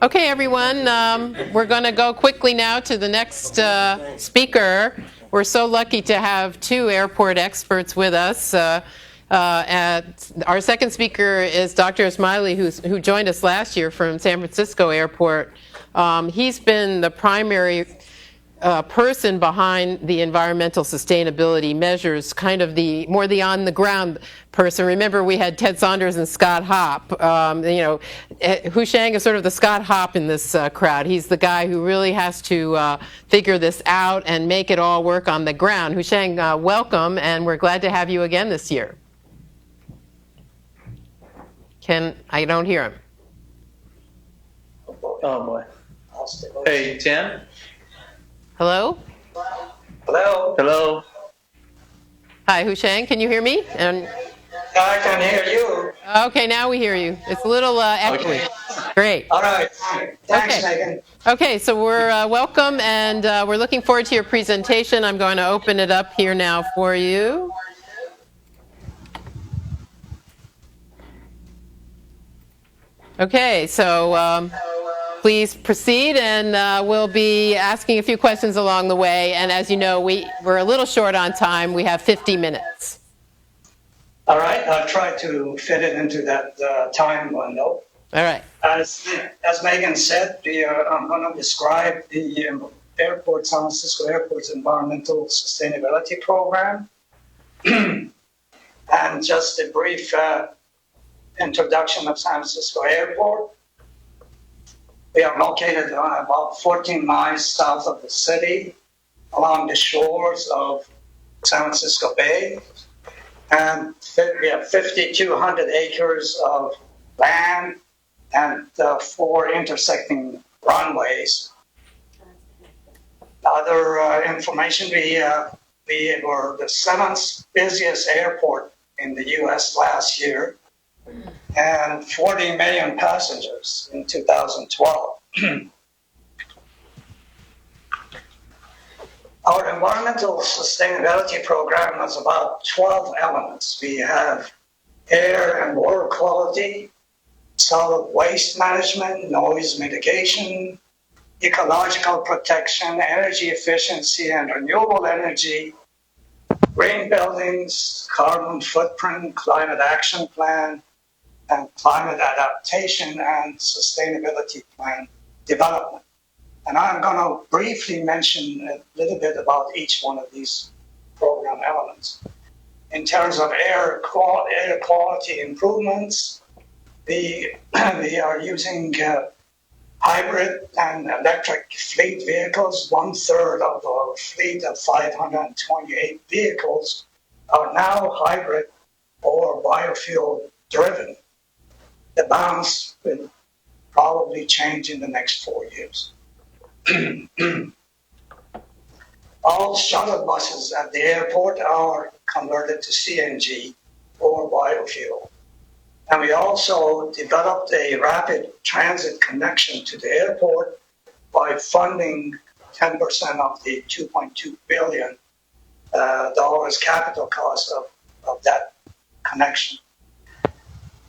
Okay, everyone, we're going to go quickly now to the next speaker. We're so lucky to have two airport experts with us. Our second speaker is Dr. Ismaili, who joined us last year from San Francisco Airport. He's been the primary person behind the environmental sustainability measures, kind of the more the on-the-ground person. Remember, we had Ted Saunders and Scott Hopp. Husheng is sort of the Scott Hopp in this crowd. He's the guy who really has to figure this out and make it all work on the ground. Husheng, welcome, and we're glad to have you again this year. I don't hear him. Oh boy. Hey, Tim? Hello? Hello? Hello? Hi, Husheng, can you hear me? I can hear you. Okay, now we hear you. It's a little echoey. Okay. Great. All right. Thanks, Okay. Megan. Okay, so we're welcome, and we're looking forward to your presentation. I'm going to open it up here now for you. Okay, so please proceed, and we'll be asking a few questions along the way. And as you know, we're a little short on time. We have 50 minutes. All right. I'll try to fit it into that time window. All right. As Megan said, I'm going to describe the San Francisco Airport's environmental sustainability program. And just a brief introduction of San Francisco Airport. We are located about 14 miles south of the city, along the shores of San Francisco Bay. And we have 5,200 acres of land and 4 intersecting runways. Other information, we were the 7th busiest airport in the U.S. last year, and 40 million passengers in 2012. Our environmental sustainability program has about 12 elements. We have air and water quality, solid waste management, noise mitigation, ecological protection, energy efficiency and renewable energy, green buildings, carbon footprint, climate action plan, and climate adaptation and sustainability plan development. And I'm going to briefly mention a little bit about each one of these program elements. In terms of air quality improvements, we are using hybrid and electric fleet vehicles. 1/3 of our fleet of 528 vehicles are now hybrid or biofuel driven. The balance will probably change in the next 4 years. All shuttle buses at the airport are converted to CNG or biofuel. And we also developed a rapid transit connection to the airport by funding 10% of the $2.2 billion capital cost of that connection.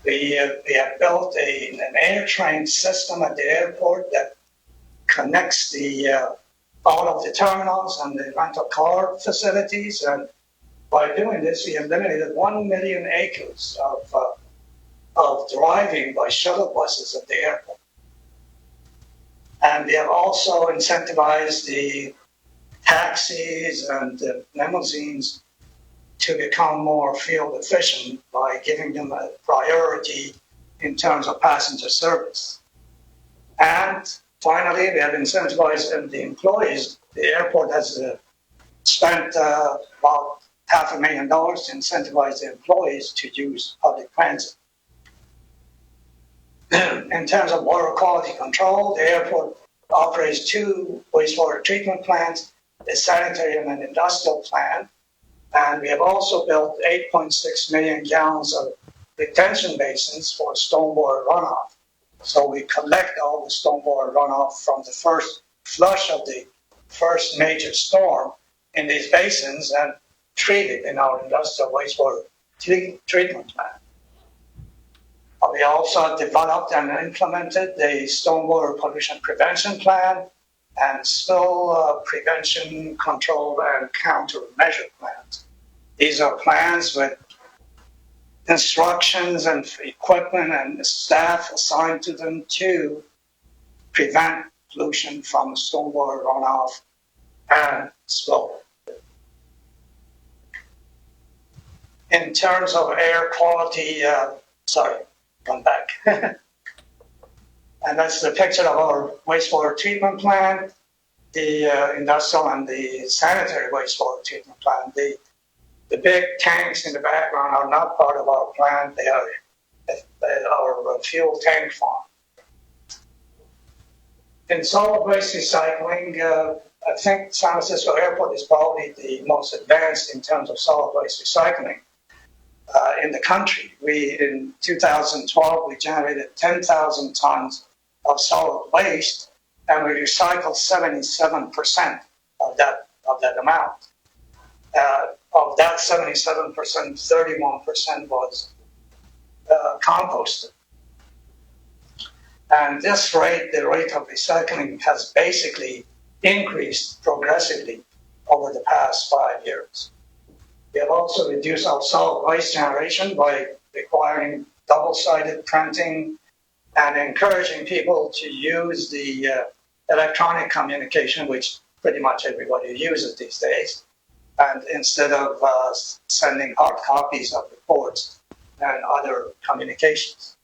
We have built an air train system at the airport that connects all of the terminals and the rental car facilities. And by doing this, we have eliminated 1 million acres of driving by shuttle buses at the airport. And we have also incentivized the taxis and the limousines to become more fuel efficient by giving them a priority in terms of passenger service. And finally, we have incentivized the employees. The airport has spent about $500,000 to incentivize the employees to use public transit. In terms of water quality control, the airport operates 2 wastewater treatment plants, a sanitary and an industrial plant. And we have also built 8.6 million gallons of retention basins for stormwater runoff. So we collect all the stormwater runoff from the first flush of the first major storm in these basins and treat it in our industrial wastewater treatment plant. We also developed and implemented the stormwater pollution prevention plan and spill prevention, control, and countermeasure plans. These are plans with instructions and equipment and staff assigned to them to prevent pollution from stormwater runoff and spill. In terms of air quality, come back. And that's the picture of our wastewater treatment plant, the industrial and the sanitary wastewater treatment plant. The big tanks in the background are not part of our plant. They are our fuel tank farm. In solid waste recycling, I think San Francisco Airport is probably the most advanced in terms of solid waste recycling in the country. In 2012, we generated 10,000 tons of solid waste, and we recycled 77% of that amount. Of that 77%, 31% was composted. And this rate, the rate of recycling, has basically increased progressively over the past 5 years. We have also reduced our solid waste generation by requiring double-sided printing and encouraging people to use the electronic communication, which pretty much everybody uses these days, and instead of sending hard copies of reports and other communications.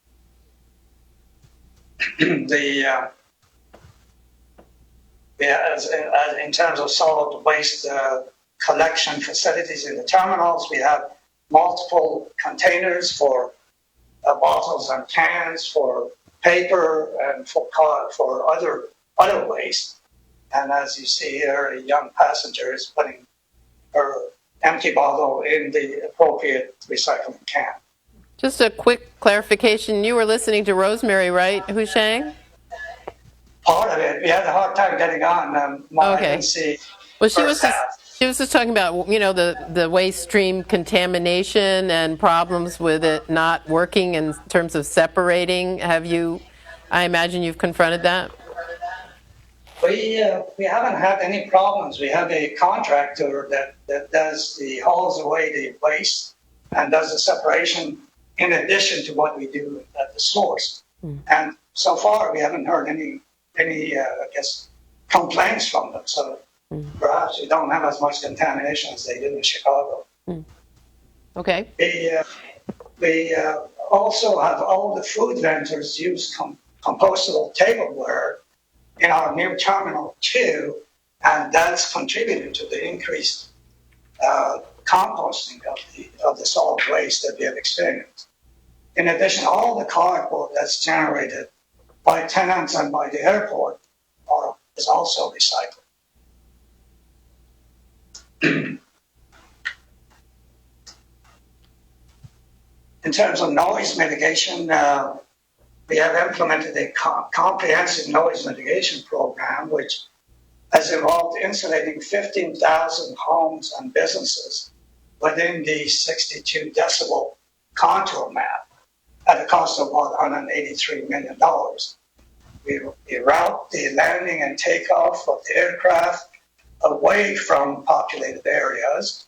In terms of solid waste collection facilities in the terminals, we have multiple containers for bottles and cans, for paper, and for other waste. And as you see here, a young passenger is putting her empty bottle in the appropriate recycling can. Just a quick clarification. You were listening to Rosemary, right, Hushang? Part of it. We had a hard time getting on. I didn't see. Well, she was just talking about, the waste stream contamination and problems with it not working in terms of separating. I imagine you've confronted that? We haven't had any problems. We have a contractor that hauls away the waste and does the separation in addition to what we do at the source. And so far, we haven't heard any complaints from them. So perhaps we don't have as much contamination as they do in Chicago. Okay. We also have all the food vendors use compostable tableware in our new terminal too, and that's contributed to the increased composting of the solid waste that we have experienced. In addition, all the cardboard that's generated by tenants and by the airport is also recycled. In terms of noise mitigation, we have implemented a comprehensive noise mitigation program, which has involved insulating 15,000 homes and businesses within the 62 decibel contour map at a cost of about $183 million. We route the landing and takeoff of the aircraft away from populated areas,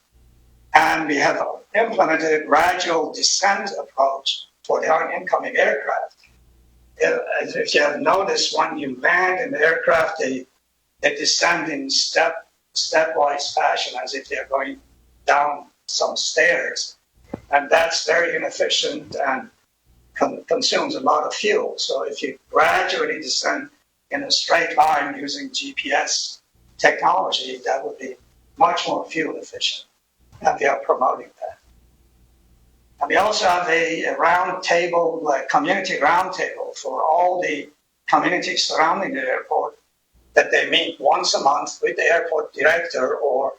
and we have implemented a gradual descent approach for the incoming aircraft. If you have noticed, when you land in the aircraft, they descend in stepwise fashion as if they're going down some stairs. And that's very inefficient and consumes a lot of fuel. So if you gradually descend in a straight line using GPS technology, that would be much more fuel efficient. And we are promoting that. And we also have a round table, community round table for all the communities surrounding the airport that they meet once a month with the airport director or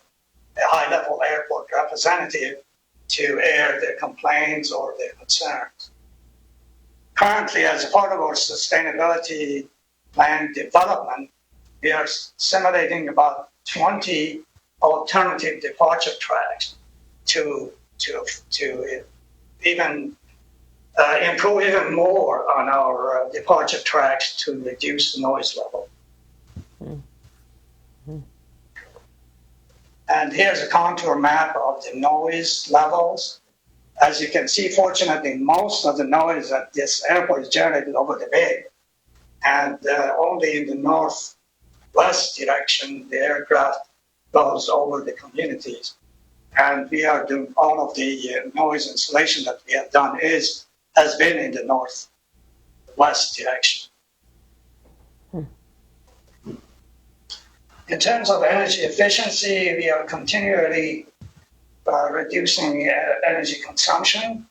a high-level airport representative to air their complaints or their concerns. Currently, as a part of our sustainability plan development, we are simulating about 20 alternative departure tracks to even improve even more on our departure tracks to reduce the noise level. And here's a contour map of the noise levels. As you can see, fortunately, most of the noise at this airport is generated over the bay. And only in the northwest direction, the aircraft goes over the communities. And we are doing all of the noise insulation that we have done has been in the northwest direction. In terms of energy efficiency, we are continually reducing energy consumption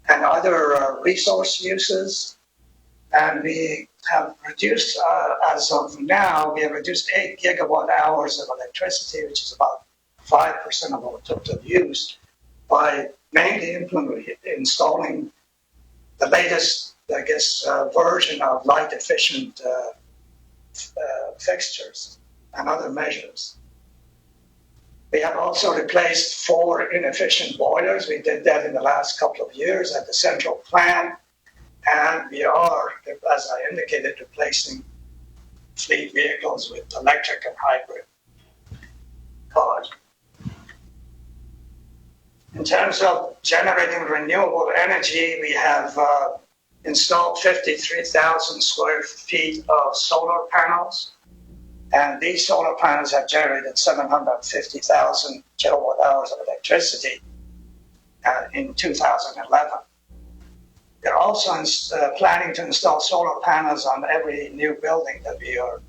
and other resource uses. And we have reduced, as of now, we have reduced 8 gigawatt hours of electricity, which is about 5% of our total use, by mainly installing the latest, version of light efficient fixtures and other measures. We have also replaced 4 inefficient boilers. We did that in the last couple of years at the central plant. And we are, as I indicated, replacing fleet vehicles with electric and hybrid cars. In terms of generating renewable energy, we have installed 53,000 square feet of solar panels. And these solar panels have generated 750,000 kilowatt hours of electricity in 2011. We're also planning to install solar panels on every new building that we are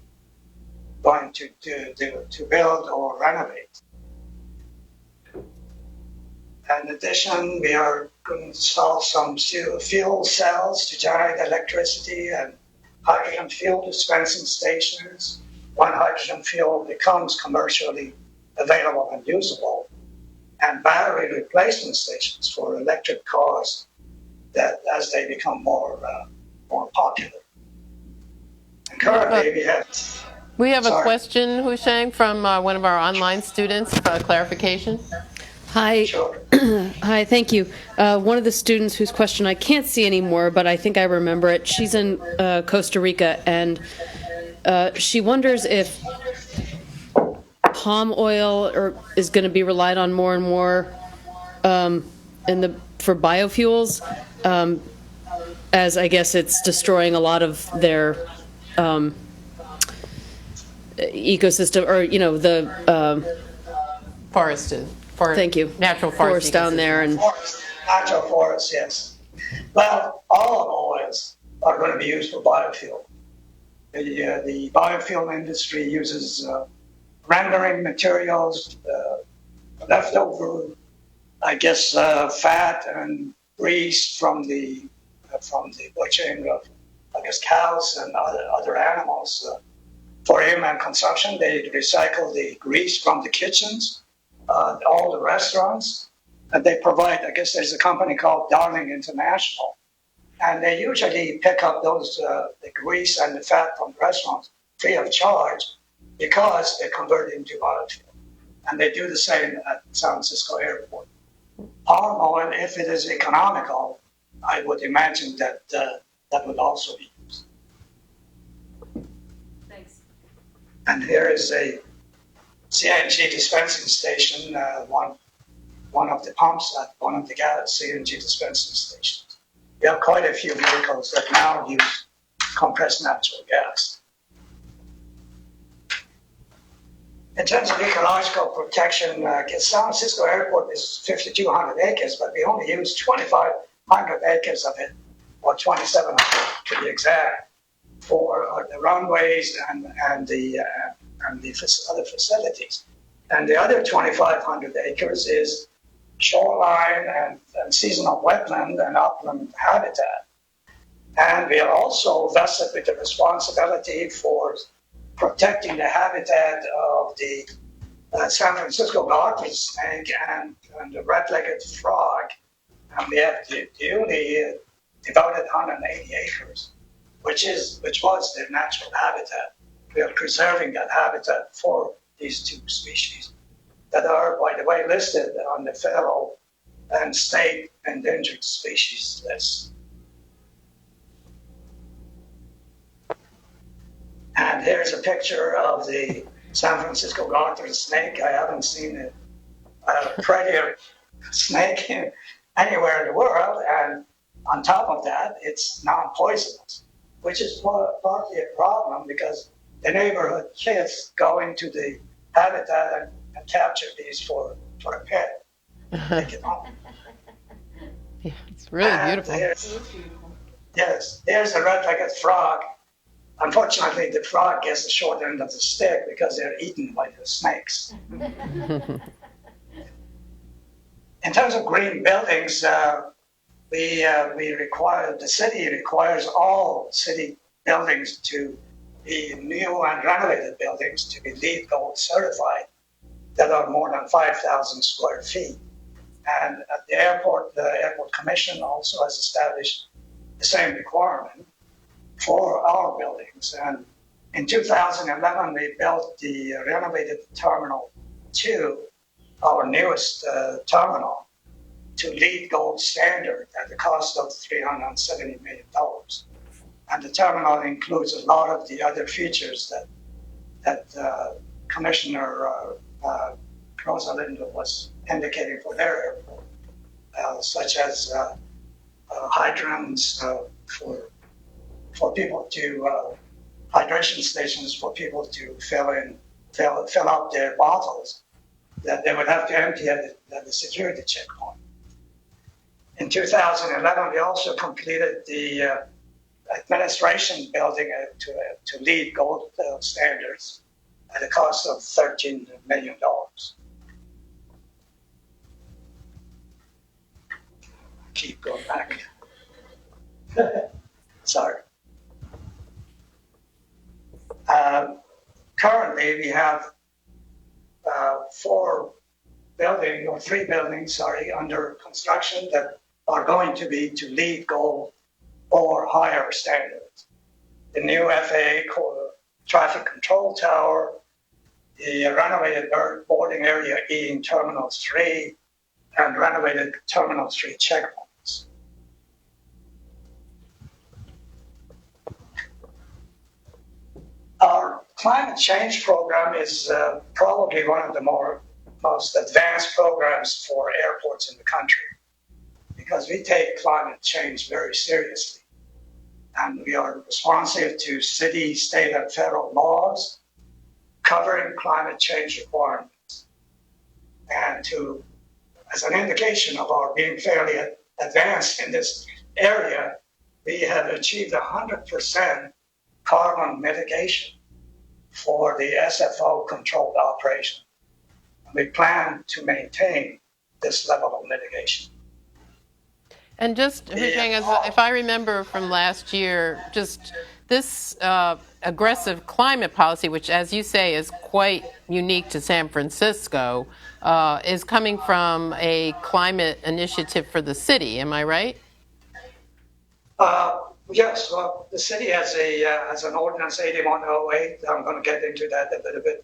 going to build or renovate. In addition, we are going to install some fuel cells to generate electricity and hydrogen fuel dispensing stations. When hydrogen fuel becomes commercially available and usable, and battery replacement stations for electric cars that as they become more popular. And currently we have a question, Hushang, from one of our online students for clarification. Hi. Sure. Hi, thank you. One of the students whose question I can't see anymore, but I think I remember it, she's in Costa Rica, and she wonders if palm oil is going to be relied on more and more for biofuels, as I guess it's destroying a lot of their ecosystem, or the Forested. thank you. Natural forest down there, and Natural forests, yes. Well, all oils are going to be used for biofuel. The biofuel industry uses rendering materials, leftover, fat and grease from the butchering of, cows and other animals for human consumption. They recycle the grease from the kitchens, all the restaurants, and they provide, there's a company called Darling International, and they usually pick up those the grease and the fat from the restaurants free of charge because they convert it into biofuel. And they do the same at San Francisco Airport. Palm oil, if it is economical, I would imagine that that would also be used. thanks. And here is a CNG dispensing station, one of the pumps at one of the CNG dispensing stations. We have quite a few vehicles that now use compressed natural gas. In terms of ecological protection, San Francisco Airport is 5,200 acres, but we only use 2,500 acres of it, or 2,700 to be exact, for the runways and the other facilities. And the other 2,500 acres is shoreline and seasonal wetland and upland habitat. And we are also vested with the responsibility for protecting the habitat of the San Francisco garter snake and the red-legged frog. And we have duly devoted 180 acres, which was their natural habitat. We are preserving that habitat for these two species that are, by the way, listed on the federal and state endangered species list. here's a picture of the San Francisco garter snake. I haven't seen a prettier snake anywhere in the world. And on top of that, it's non-poisonous, which is partly a problem because the neighborhood kids go into the habitat and capture these for a pet. Take it home. Yeah, it's really beautiful. Yes, there's a red-legged frog. Unfortunately, the frog gets the short end of the stick because they're eaten by the snakes. In terms of green buildings, the city requires all city buildings to be new and renovated buildings to be LEED Gold certified that are more than 5,000 square feet. And at the Airport Commission also has established the same requirement for our buildings. And in 2011, we built the renovated Terminal 2, our newest terminal, to LEED Gold standard at the cost of $370 million. And the terminal includes a lot of the other features that Commissioner Rosalind was indicating for their airport, such as hydrants for people to hydration stations for people to fill up their bottles that they would have to empty at the security checkpoint. In 2011, we also completed the administration building to LEED Gold standards at a cost of $13 million. Keep going back. Sorry. Currently, we have three buildings, under construction that are going to be to LEED Gold or higher standards. The new FAA traffic control tower, the renovated boarding area in Terminal 3, and renovated Terminal 3 checkpoints. Our climate change program is probably one of the most advanced programs for airports in the country because we take climate change very seriously. And we are responsive to city, state, and federal laws covering climate change requirements. And as an indication of our being fairly advanced in this area, we have achieved 100% carbon mitigation for the SFO controlled operation. We plan to maintain this level of mitigation. And just, Hujang, if I remember from last year, just this aggressive climate policy, which, as you say, is quite unique to San Francisco, is coming from a climate initiative for the city. Am I right? Yes. Well, the city has an ordinance 8108. I'm going to get into that a little bit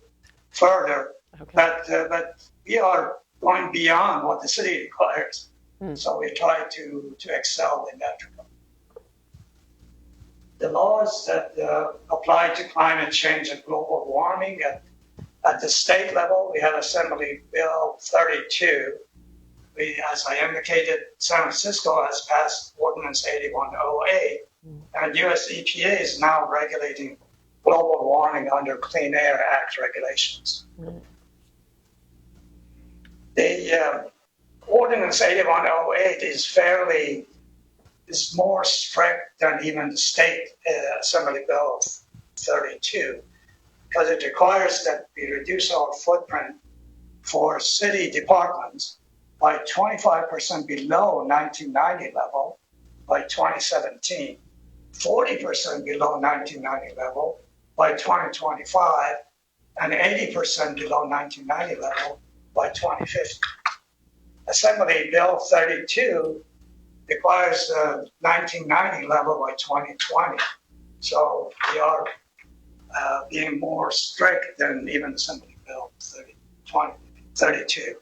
further. Okay. But we are going beyond what the city requires. So we try to excel in that regard. The laws that apply to climate change and global warming at the state level, we have Assembly Bill 32. As I indicated, San Francisco has passed Ordinance 8108, and U.S. EPA is now regulating global warming under Clean Air Act regulations. The Ordinance 8108 is more strict than even the state Assembly Bill 32 because it requires that we reduce our footprint for city departments by 25% below 1990 level by 2017, 40% below 1990 level by 2025, and 80% below 1990 level by 2050. Assembly Bill 32 requires 1990 level by 2020. So we are being more strict than even Assembly Bill 32.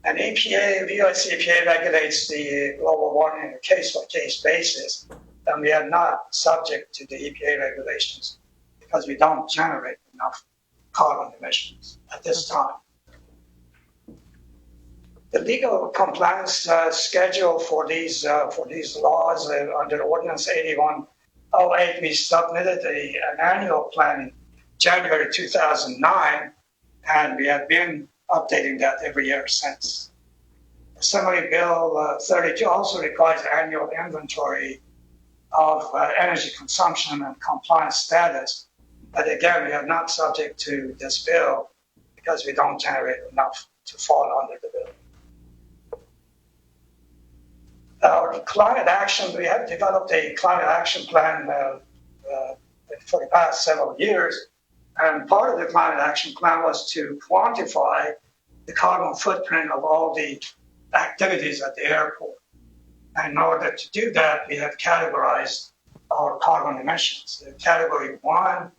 And US EPA regulates the global warming on a case-by-case basis, and we are not subject to the EPA regulations because we don't generate enough carbon emissions at this time. The legal compliance schedule for these laws under Ordinance 8108, we submitted an annual plan in January 2009, and we have been updating that every year since. Assembly Bill 32 also requires annual inventory of energy consumption and compliance status. But again, we are not subject to this bill because we don't generate enough to fall under the bill. Our climate action, we have developed a climate action plan for the past several years. And part of the climate action plan was to quantify the carbon footprint of all the activities at the airport. And in order to do that, we have categorized our carbon emissions. Category 1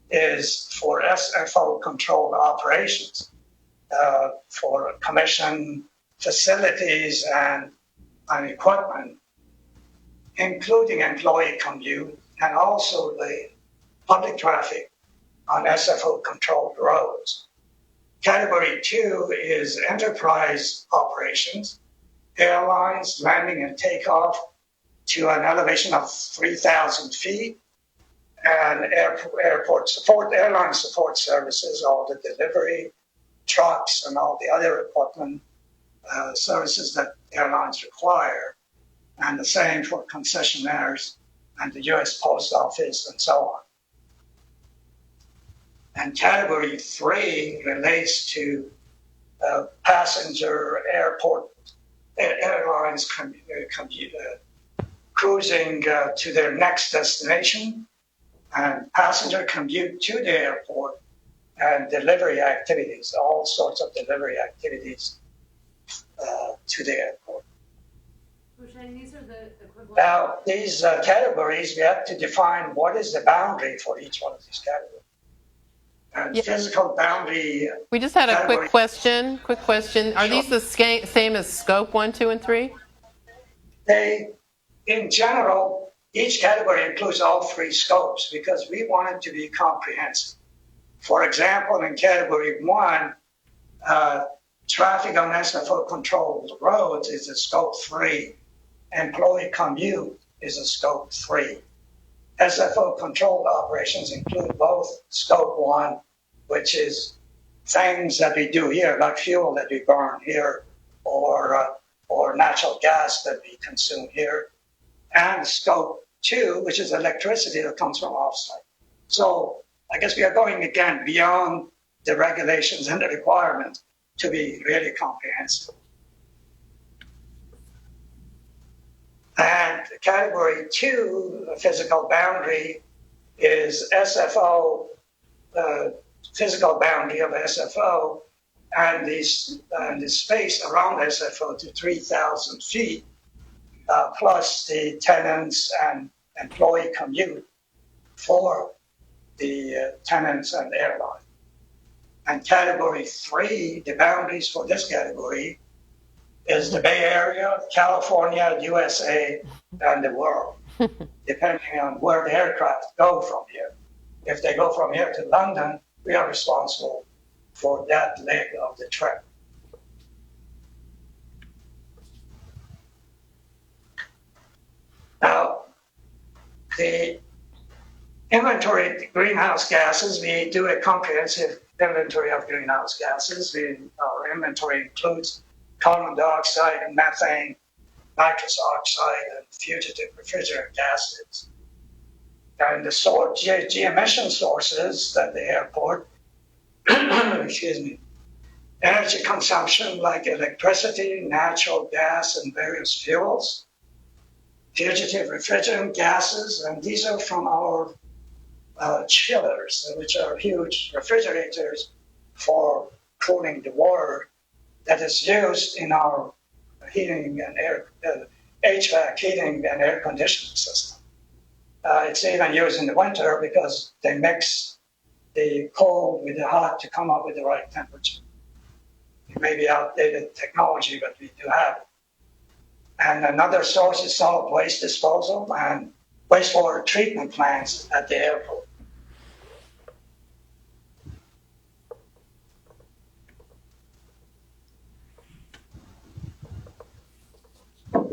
is for SFO-controlled operations, for commission facilities and equipment, including employee commute and also the public traffic on SFO-controlled roads. Category 2 is enterprise operations, airlines landing and takeoff to an elevation of 3,000 feet, and airport support, airline support services, all the delivery trucks and all the other equipment services that airlines require, and the same for concessionaires and the U.S. Post Office and so on. And category 3 relates to passenger airlines cruising to their next destination, and passenger commute to the airport, and delivery activities, all sorts of delivery activities to the airport. These are the equivalent. Now, these categories, we have to define what is the boundary for each one of these categories. And physical boundary. We just had a category, quick question. Are these the same as scope 1, 2, and 3? They, in general, each category includes all 3 scopes because we want it to be comprehensive. For example, in category 1, traffic on SFO-controlled roads is a scope 3. Employee commute is a scope 3. SFO-controlled operations include both scope 1, which is things that we do here, like fuel that we burn here, or natural gas that we consume here, and scope 2, which is electricity that comes from offsite. So I guess we are going again beyond the regulations and the requirements to be really comprehensive. And category 2, the physical boundary, is SFO, physical boundary of SFO, and the space around SFO to 3,000 feet, plus the tenants and employee commute for the tenants and airline. And category 3, the boundaries for this category, is the Bay Area, California, USA, and the world, depending on where the aircraft go from here. If they go from here to London, we are responsible for that leg of the trip. Now, the inventory of greenhouse gases, we do a comprehensive inventory of greenhouse gases. Our inventory includes carbon dioxide and methane, nitrous oxide, and fugitive refrigerant gases. And the emission sources at the airport, energy consumption like electricity, natural gas, and various fuels, fugitive refrigerant gases, and these are from our chillers, which are huge refrigerators for cooling the water that is used in our heating and HVAC heating and air conditioning system. It's even used in the winter because they mix the cold with the hot to come up with the right temperature. It may be outdated technology, but we do have it. And another source is solid waste disposal and wastewater treatment plants at the airport.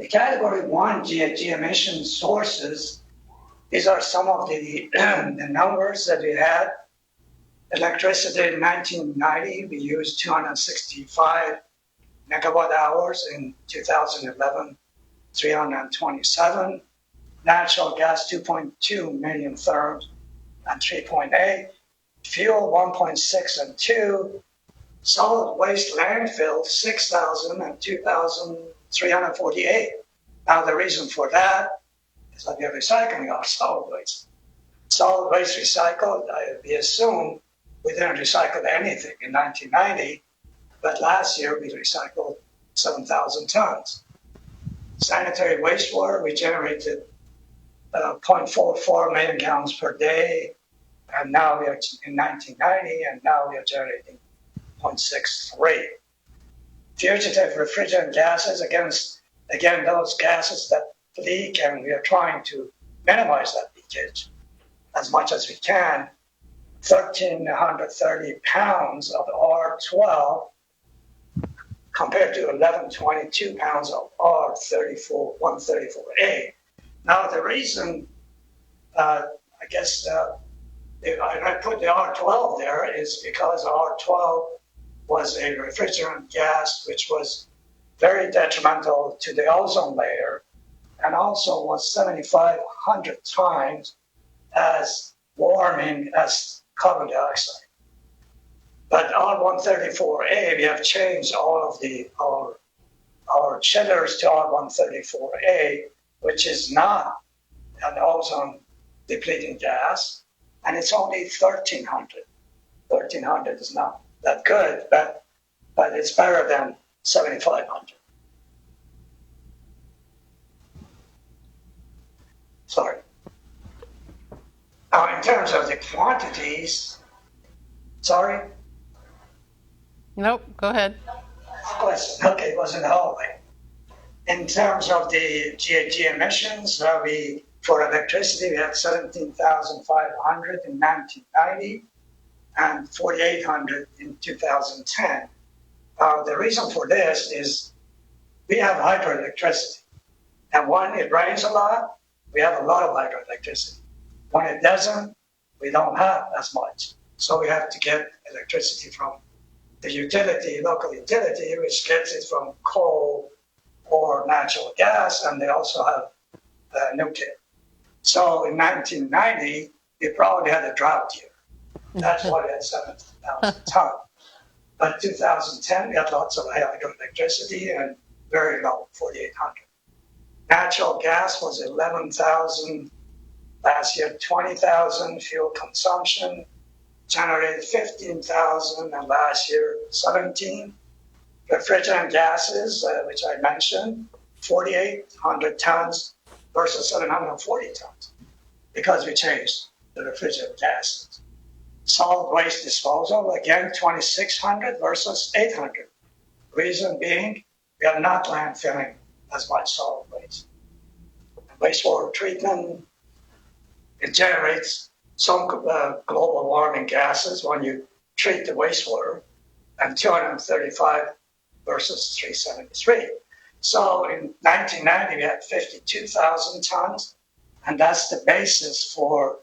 the category 1 GHG emission sources, these are some of the numbers that we had. Electricity in 1990, we used 265 megawatt hours. In 2011, 327. Natural gas, 2.2 million therms and 3.8. Fuel, 1.6 and 2. Solid waste landfill, 6,000 and 2,348. Now, the reason for that is that we are recycling our solid waste. Solid waste recycled, we assume we didn't recycle anything in 1990, but last year we recycled 7,000 tons. Sanitary wastewater, we generated 0.44 million gallons per day, and now we are in 1990, and now we are generating 0.63. Fugitive refrigerant gases, again, those gases that leak, and we are trying to minimize that leakage as much as we can. 1,330 pounds of R12 compared to 1,122 pounds of R134A. Now, the reason, I put the R12 there is because R12 was a refrigerant gas which was very detrimental to the ozone layer and also was 7,500 times as warming as carbon dioxide. But R134A, we have changed all of our chillers to R134A, which is not an ozone depleting gas, and it's only 1,300. 1,300 is not that good, but it's better than 7,500. Sorry. Now, in terms of the quantities, sorry? Nope, go ahead. Question. Okay, it was in the hallway. In terms of the GHG emissions, for electricity, we had 17,500 in 1990 and 4,800 in 2010. The reason for this is we have hydroelectricity. And when it rains a lot, we have a lot of hydroelectricity. When it doesn't, we don't have as much. So we have to get electricity from the utility, local utility, which gets it from coal or natural gas, and they also have nuclear. So in 1990, we probably had a drought year. That's why we had 7,000 tons. But 2010, we had lots of hydroelectricity and very low, 4,800. Natural gas was 11,000. Last year, 20,000. Fuel consumption generated 15,000, and last year, 17. Refrigerant gases, which I mentioned, 4,800 tons versus 740 tons, because we changed the refrigerant gases. Solid waste disposal, again, 2,600 versus 800. Reason being, we are not landfilling as much solid waste. Wastewater treatment, it generates some global warming gases when you treat the wastewater, and 235 versus 373. So in 1990, we had 52,000 tons, and that's the basis for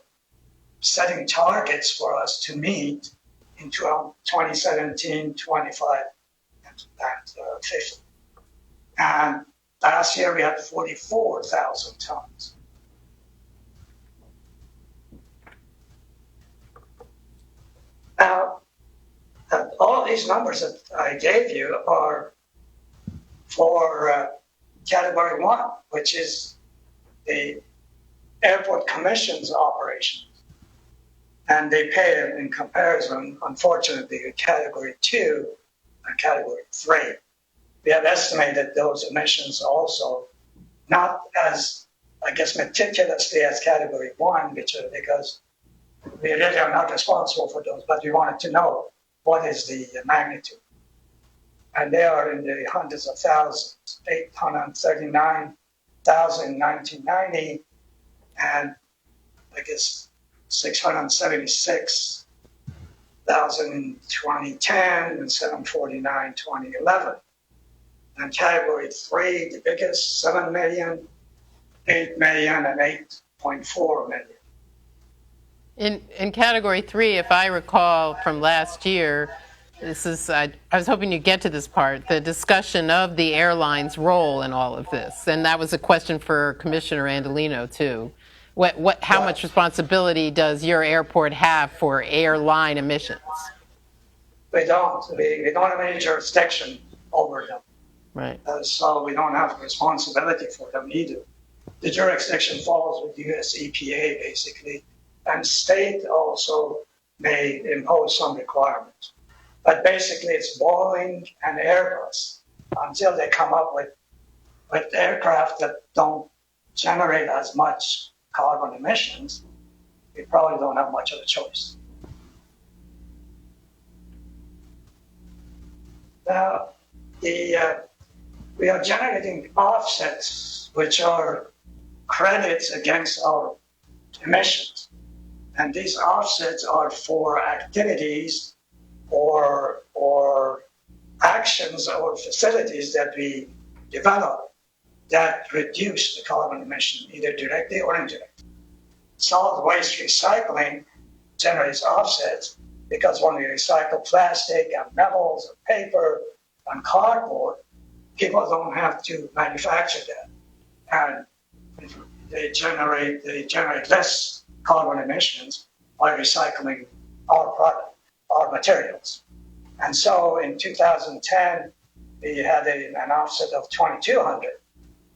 setting targets for us to meet in 2017, 25, and 50. And last year, we had 44,000 tons. Now, all of these numbers that I gave you are for category 1, which is the airport commission's operations. And they pay it in comparison, unfortunately, category 2 and category 3. We have estimated those emissions also, not as, meticulously as category 1, because we really are not responsible for those, but we wanted to know what is the magnitude. And they are in the hundreds of thousands, 839,000 in 1990, and 676,000 in 2010, and 749 in 2011. And category 3, the biggest, 7 million, 8 million, and 8.4 million. In category 3, if I recall from last year, this is I was hoping you'd get to this part, the discussion of the airline's role in all of this, and that was a question for Commissioner Andolino too. How much responsibility does your airport have for airline emissions? We don't have any jurisdiction over them. Right. So we don't have responsibility for them either. The jurisdiction falls with US EPA basically, and state also may impose some requirements. But basically it's Boeing and Airbus until they come up with aircraft that don't generate as much carbon emissions. We probably don't have much of a choice. Now, we are generating offsets, which are credits against our emissions. And these offsets are for activities or actions or facilities that we develop that reduce the carbon emission, either directly or indirectly. Solid waste recycling generates offsets because when we recycle plastic and metals and paper and cardboard, people don't have to manufacture that. And they generate less carbon emissions by recycling our product, our materials. And so in 2010, we had an offset of 2,200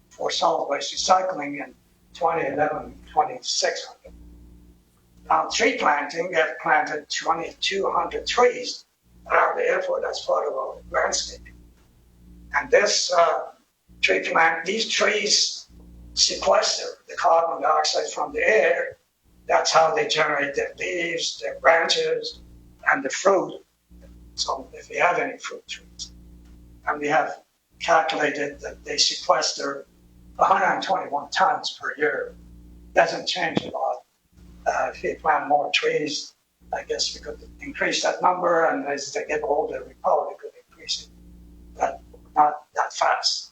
for solid waste recycling, and 2011, 2,600. Now, tree planting, we have planted 2,200 trees around the airport as part of our landscaping. And this these trees sequester the carbon dioxide from the air. That's how they generate their leaves, their branches, and the fruit. So if we have any fruit trees. And we have calculated that they sequester 121 tons per year. Doesn't change a lot. If we plant more trees, I guess we could increase that number, and as they get older, we probably could increase it, but not that fast.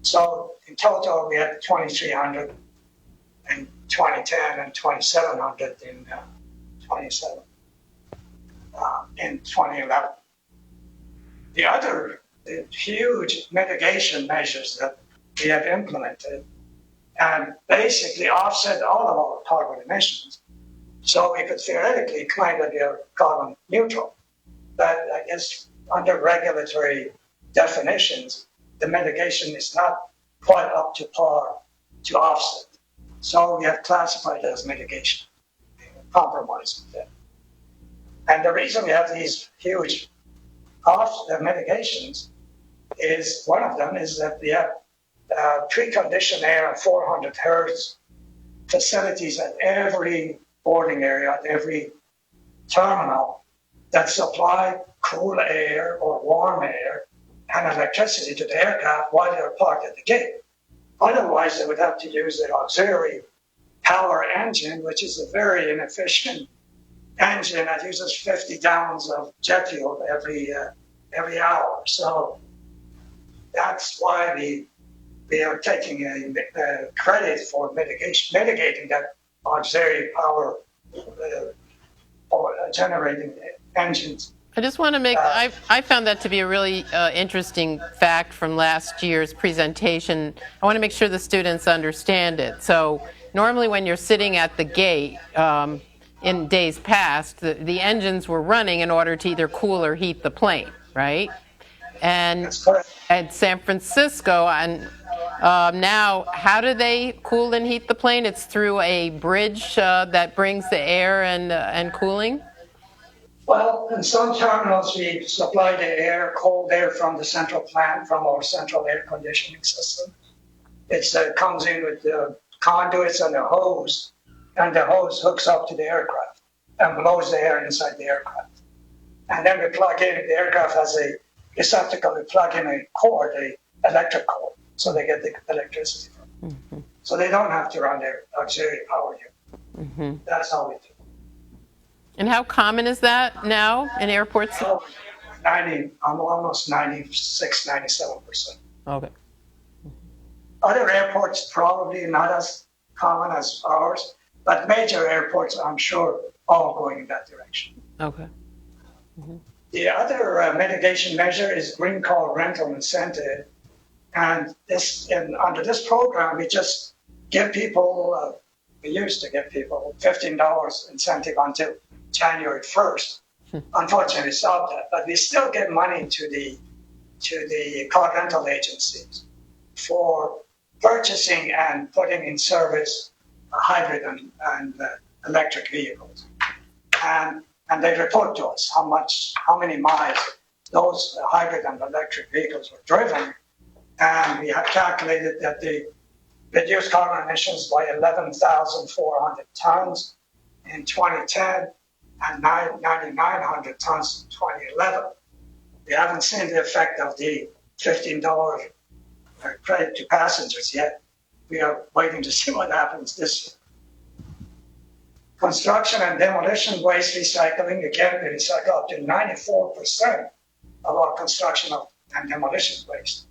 So in total, we had 2,300 in 2010 and 2,700 in 2011. The other huge mitigation measures that we have implemented and basically offset all of our carbon emissions. So we could theoretically claim that we are carbon neutral. But I guess under regulatory definitions, the mitigation is not quite up to par to offset. So we have classified it as mitigation, compromise with that. And the reason we have these huge mitigations is one of them is that we have preconditioned air at 400 hertz facilities at every boarding area, at every terminal that supply cool air or warm air and electricity to the aircraft while they're parked at the gate. Otherwise, they would have to use their auxiliary power engine, which is a very inefficient engine that uses 50 gallons of jet fuel every hour. So that's why we are taking a credit for mitigating that auxiliary power or generating engines. I just want to make, I found that to be a really interesting fact from last year's presentation. I want to make sure the students understand it. So normally when you're sitting at the gate, in days past, the engines were running in order to either cool or heat the plane, right? And at San Francisco, and now, how do they cool and heat the plane? It's through a bridge that brings the air and cooling? Well, in some terminals, we supply the air, cold air from the central plant, from our central air conditioning system. It comes in with the conduits and a hose, and the hose hooks up to the aircraft and blows the air inside the aircraft. And then we plug in, the aircraft has a receptacle, we plug in a cord, an electric cord, so they get the electricity from it. Mm-hmm. So they don't have to run their auxiliary power unit. Mm-hmm. That's how we do it. And how common is that now in airports? Almost 96, 97%. Okay. Other airports probably not as common as ours, but major airports, I'm sure, all going in that direction. Okay. The other mitigation measure is green car rental incentive. And under this program, we just give people, we used to give people $15 incentive until January 1st. Unfortunately, we stopped that, but we still give money to the car rental agencies for purchasing and putting in service hybrid and electric vehicles. And they report to us how many miles those hybrid and electric vehicles were driven. And we have calculated that they reduced carbon emissions by 11,400 tons in 2010 and 9,900 tons in 2011. We haven't seen the effect of the $15 credit to passengers yet. We are waiting to see what happens this year. Construction and demolition waste recycling, again, we recycle up to 94% of our construction and demolition waste.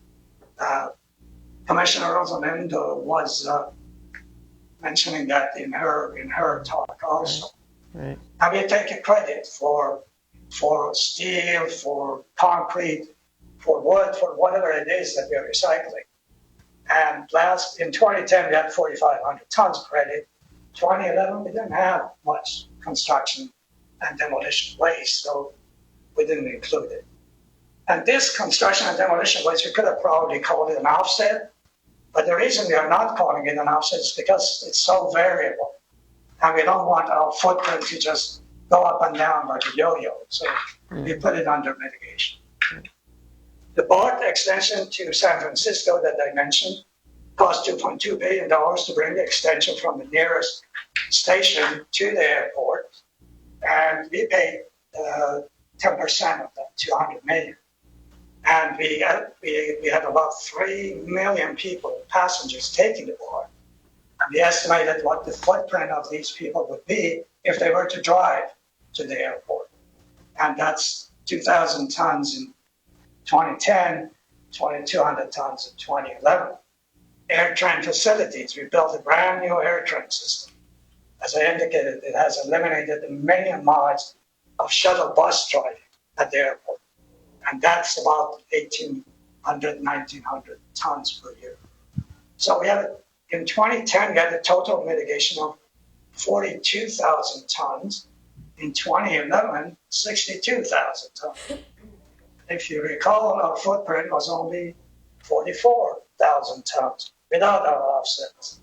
Commissioner Rosamond was mentioning that in her talk also. Right. And we take a credit for steel, for concrete, for wood, for whatever it is that we are recycling. And in 2010, we had 4,500 tons credit. 2011, we didn't have much construction and demolition waste, so we didn't include it. And this construction and demolition waste, we could have probably called it an offset, but the reason we are not calling it an offset is because it's so variable. And we don't want our footprint to just go up and down like a yo-yo, so we put it under mitigation. The BART extension to San Francisco that I mentioned cost $2.2 billion to bring the extension from the nearest station to the airport, and we paid 10% of that, $200 million. And we had about 3 million people, passengers, taking the BART. And we estimated what the footprint of these people would be if they were to drive to the airport. And that's 2,000 tons in 2010, 2,200 tons in 2011. AirTrain facilities, we built a brand new AirTrain system. As I indicated, it has eliminated a million miles of shuttle bus driving at the airport. And that's about 1,800, 1,900 tons per year. So in 2010, we had a total mitigation of 42,000 tons. In 2011, 62,000 tons. If you recall, our footprint was only 44,000 tons without our offsets.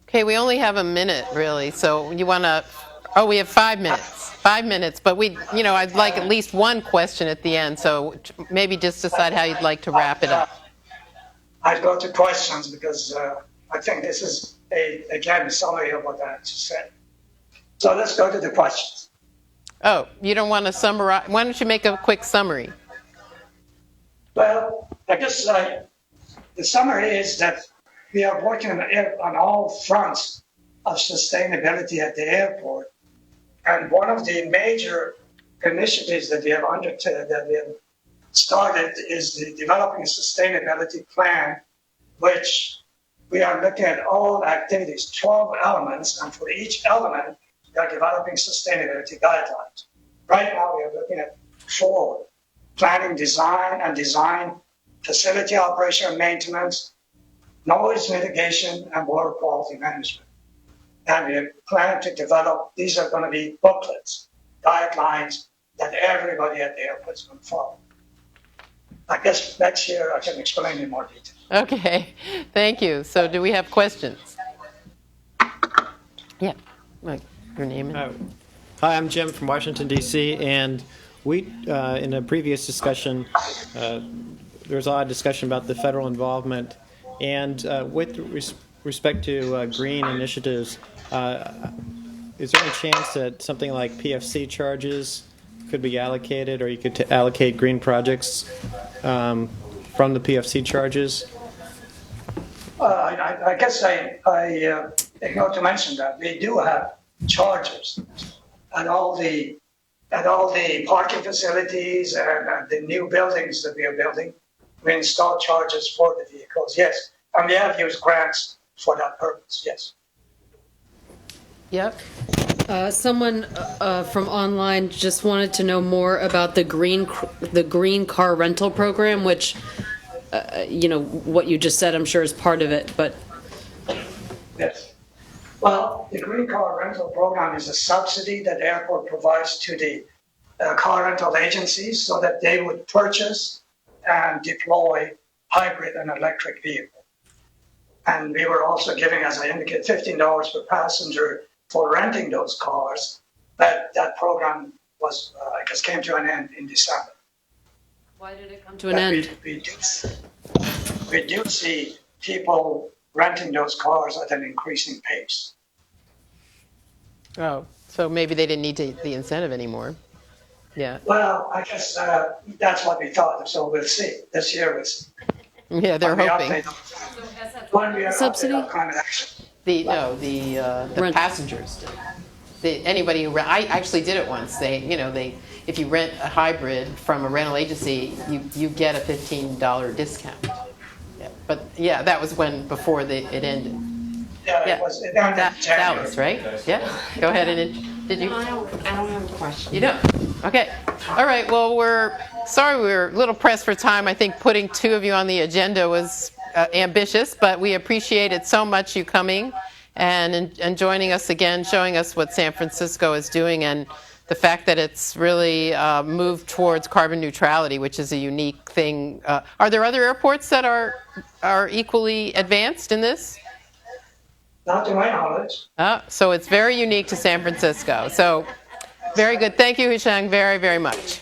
Okay, we only have a minute, really, so you want to... Oh, we have 5 minutes. 5 minutes, but I'd like at least one question at the end, so maybe just decide how you'd like to wrap it up. I'd go to questions because I think this is, again, a summary of what I just said. So let's go to the questions. Oh, you don't want to summarize? Why don't you make a quick summary? Well, I guess the summary is that we are working on all fronts of sustainability at the airport. And one of the major initiatives that we have started is the developing a sustainability plan, which we are looking at all activities, 12 elements, and for each element, we are developing sustainability guidelines. Right now, we are looking at 4: planning, design, facility operation and maintenance, noise mitigation, and water quality management. And we plan to develop, these are going to be booklets, guidelines that everybody at the airport is going to follow. I guess next year I can explain in more detail. Okay, thank you. So do we have questions? Yeah, like your name and... Hi, I'm Jim from Washington, D.C., and we, in a previous discussion, there was a lot of discussion about the federal involvement, and with respect to green initiatives, is there any chance that something like PFC charges could be allocated, or you could allocate green projects from the PFC charges? I guess I ignored to mention that we do have charges at all the parking facilities and the new buildings that we are building. we install chargers for the vehicles, yes. And we have used grants for that purpose, yes. Yep. Someone from online just wanted to know more about the green car rental program, which, what you just said, I'm sure is part of it, but. Yes. Well, the green car rental program is a subsidy that the airport provides to the car rental agencies so that they would purchase and deploy hybrid and electric vehicles. And we were also giving, as I indicated, $15 per passenger for renting those cars. That program was, came to an end in December. Why did it come to an end? We do see people renting those cars at an increasing pace. Oh, so maybe they didn't need the incentive anymore. Yeah. Well, I guess that's what we thought. So we'll see. This year we'll see. Yeah, they're hoping. Subsidy? Climate action. The passengers. Anybody who I actually did it once. If you rent a hybrid from a rental agency, you get a $15 discount. Yeah, but yeah, that was before it ended. Yeah, it ended in January. Dallas, right? Yeah. Go ahead and did you? I don't have a question. You don't? Okay. All right. Well, we're a little pressed for time. I think putting two of you on the agenda was ambitious, but we appreciate it so much, you coming and joining us again, showing us what San Francisco is doing and the fact that it's really moved towards carbon neutrality, which is a unique thing. Are there other airports that are equally advanced in this? Not to my knowledge. So it's very unique to San Francisco. So very good. Thank you, Hushang, very, very much.